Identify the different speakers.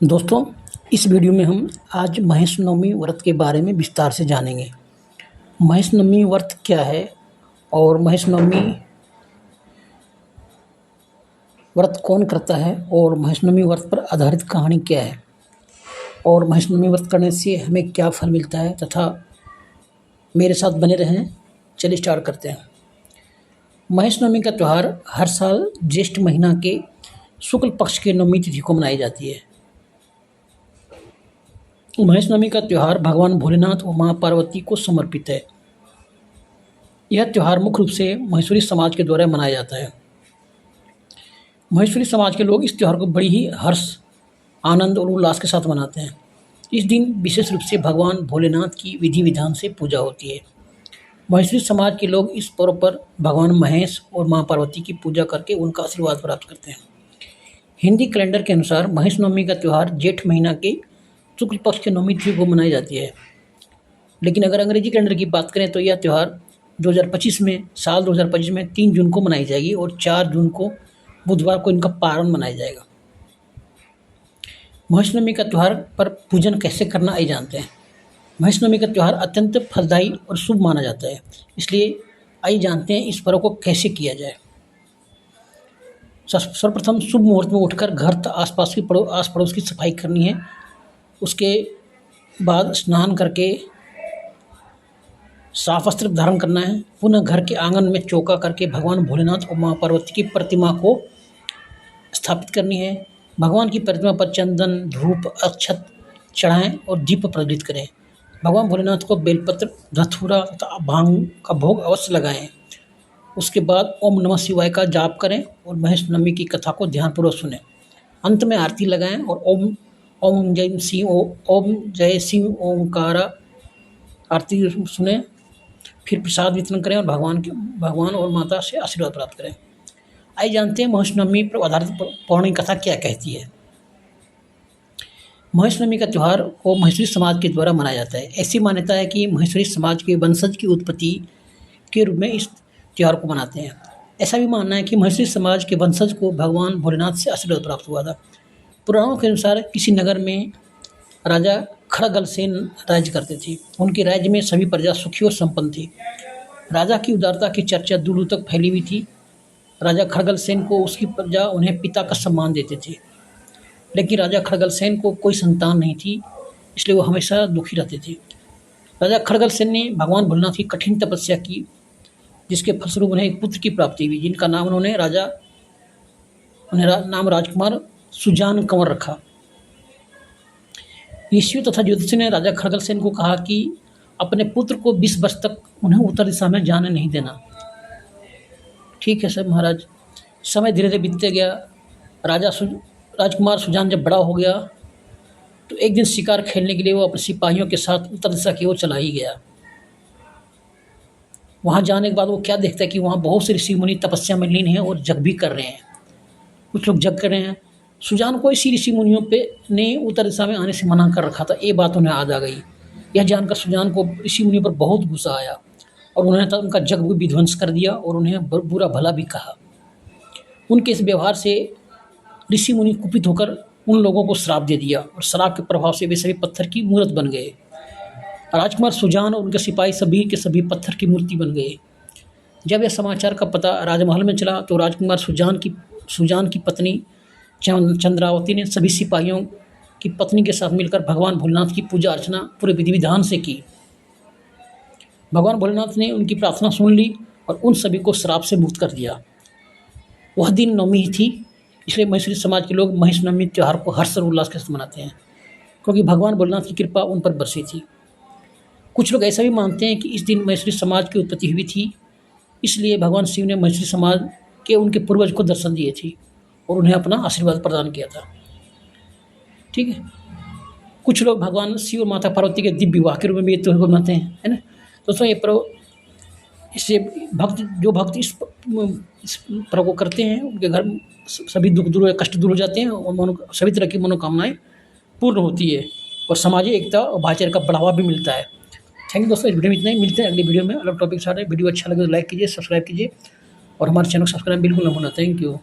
Speaker 1: दोस्तों, इस वीडियो में हम आज महेश नवमी व्रत के बारे में विस्तार से जानेंगे। महेश नवमी व्रत क्या है और महेश नवमी व्रत कौन करता है और महेश नवमी व्रत पर आधारित कहानी क्या है और महेश नवमी व्रत करने से हमें क्या फल मिलता है तथा मेरे साथ बने रहें। चलिए स्टार्ट करते हैं। महेश नवमी का त्यौहार हर साल ज्येष्ठ महीना के शुक्ल पक्ष के नवमी तिथि को मनाई जाती है। महेश नवमी का त्यौहार भगवान भोलेनाथ और माँ पार्वती को समर्पित है। यह त्यौहार मुख्य रूप से महेश्वरी समाज के द्वारा मनाया जाता है। महेश्वरी समाज के लोग इस त्यौहार को बड़ी ही हर्ष, आनंद और उल्लास के साथ मनाते हैं। इस दिन विशेष रूप से भगवान भोलेनाथ की विधि विधान से पूजा होती है। महेश्वरी समाज के लोग इस पर्व पर भगवान महेश और माँ पार्वती की पूजा करके उनका आशीर्वाद प्राप्त करते हैं। हिंदी कैलेंडर के अनुसार महेश नवमी का त्यौहार जेठ महीना के शुक्ल पक्ष के नवमी तिथि को मनाई जाती है। लेकिन अगर अंग्रेजी कैलेंडर की बात करें तो यह त्यौहार 2025 में 3 जून को मनाई जाएगी और 4 जून को बुधवार को इनका पारण मनाया जाएगा। महेश नवमी का त्यौहार पर पूजन कैसे करना आइए जानते हैं। महेश नवमी का त्यौहार अत्यंत फलदायी और शुभ माना जाता है, इसलिए आइए जानते हैं इस पर्व को कैसे किया जाए। सर्वप्रथम शुभ मुहूर्त में उठकर घर आस पड़ोस की सफाई करनी है। उसके बाद स्नान करके साफ वस्त्र धारण करना है। पुनः घर के आंगन में चौका करके भगवान भोलेनाथ और माँ पार्वती की प्रतिमा को स्थापित करनी है। भगवान की प्रतिमा पर चंदन, धूप, अक्षत चढ़ाएं और दीप प्रज्वलित करें। भगवान भोलेनाथ को बेलपत्र, धतूरा तथा भांग का भोग अवश्य लगाएं। उसके बाद ओम नमः शिवाय का जाप करें और महेश नवमी की कथा को ध्यानपूर्वक सुनें। अंत में आरती लगाएं और ओम जय शिव ओंकारा आरती सुने। फिर प्रसाद वितरण करें और भगवान और माता से आशीर्वाद प्राप्त करें। आइए जानते हैं महेश नवमी पर आधारित पौराणिक कथा क्या कहती है। महेश नवमी का त्यौहार को महेश्वरी समाज के द्वारा मनाया जाता है। ऐसी मान्यता है कि महेश्वरी समाज के वंशज की उत्पत्ति के रूप में इस त्यौहार को मनाते हैं। ऐसा भी मानना है कि महेश्वरी समाज के वंशज को भगवान भोलेनाथ से आशीर्वाद प्राप्त हुआ था। पुराणों के अनुसार किसी नगर में राजा खड़गलसेन राज्य करते थे। उनके राज्य में सभी प्रजा सुखी और संपन्न थी। राजा की उदारता की चर्चा दूर दूर तक फैली हुई थी। राजा खड़गलसेन को उसकी प्रजा उन्हें पिता का सम्मान देते थे, लेकिन राजा खड़गलसेन को कोई संतान नहीं थी, इसलिए वो हमेशा दुखी रहते थे। राजा खड़गलसेन ने भगवान भोलेनाथ की कठिन तपस्या की, जिसके फलस्वरूप उन्हें एक पुत्र की प्राप्ति हुई, जिनका नाम उन्होंने राजकुमार सुजान कंवर रखा। ऋषियों तथा ज्योतिषियों ने राजा खड़गलसेन को कहा कि अपने पुत्र को 20 वर्ष तक उन्हें उत्तर दिशा में जाने नहीं देना। ठीक है सर महाराज। समय धीरे धीरे बीतते गया। राजकुमार सुजान जब बड़ा हो गया तो एक दिन शिकार खेलने के लिए वो अपने सिपाहियों के साथ उत्तर दिशा की ओर चला ही गया। वहाँ जाने के बाद वो क्या देखता है कि वहाँ बहुत से ऋषि मुनि तपस्या में लीन हैं और जग भी कर रहे हैं। कुछ लोग जग कर रहे हैं। सुजान को इसी ऋषि मुनियों ने उत्तर दिशा में आने से मना कर रखा था। ये बात उन्हें याद आ गई। यह जानकर सुजान को ऋषि मुनियों पर बहुत गुस्सा आया और उन्होंने उनका जग भी विध्वंस कर दिया और उन्हें बुरा भला भी कहा। उनके इस व्यवहार से ऋषि मुनि कुपित होकर उन लोगों को श्राप दे दिया और श्राप के प्रभाव से वे सभी पत्थर की मूर्त बन गए। राजकुमार सुजान और उनके सिपाही सभी के सभी पत्थर की मूर्ति बन गए। जब यह समाचार का पता राजमहल में चला तो राजकुमार सुजान की पत्नी चंद्रावती ने सभी सिपाहियों की पत्नी के साथ मिलकर भगवान भोलेनाथ की पूजा अर्चना पूरे विधि विधान से की। भगवान भोलेनाथ ने उनकी प्रार्थना सुन ली और उन सभी को श्राप से मुक्त कर दिया। वह दिन नवमी ही थी, इसलिए महेश्वरी समाज के लोग महेश नवमी त्यौहार को हर्ष और उल्लास के साथ मनाते हैं, क्योंकि भगवान भोलेनाथ की कृपा उन पर बरसी थी। कुछ लोग ऐसा भी मानते हैं कि इस दिन महेश्वरी समाज की उत्पत्ति हुई थी, इसलिए भगवान शिव ने महेश्वरी समाज के उनके पूर्वज को दर्शन दिए थे और उन्हें अपना आशीर्वाद प्रदान किया था। ठीक है। कुछ लोग भगवान शिव और माता पार्वती के दिव्य विवाह के रूप में भी त्यौहार को मनाते हैं, है ना। दोस्तों, ये पर्व इससे जो भक्त इस पर्व को करते हैं उनके घर सभी दुख दूर, कष्ट दूर हो जाते हैं और सभी तरह की मनोकामनाएं पूर्ण होती है और सामाजिक एकता और भाईचारे का बढ़ावा भी मिलता है। थैंक यू दोस्तों। इस वीडियो में इतना ही। मिलते हैं अगली वीडियो में अलग टॉपिक के साथ। वीडियो अच्छा लगे तो लाइक कीजिए, सब्सक्राइब कीजिए और हमारे चैनल को सब्सक्राइब बिल्कुल न भूलना। Thank you.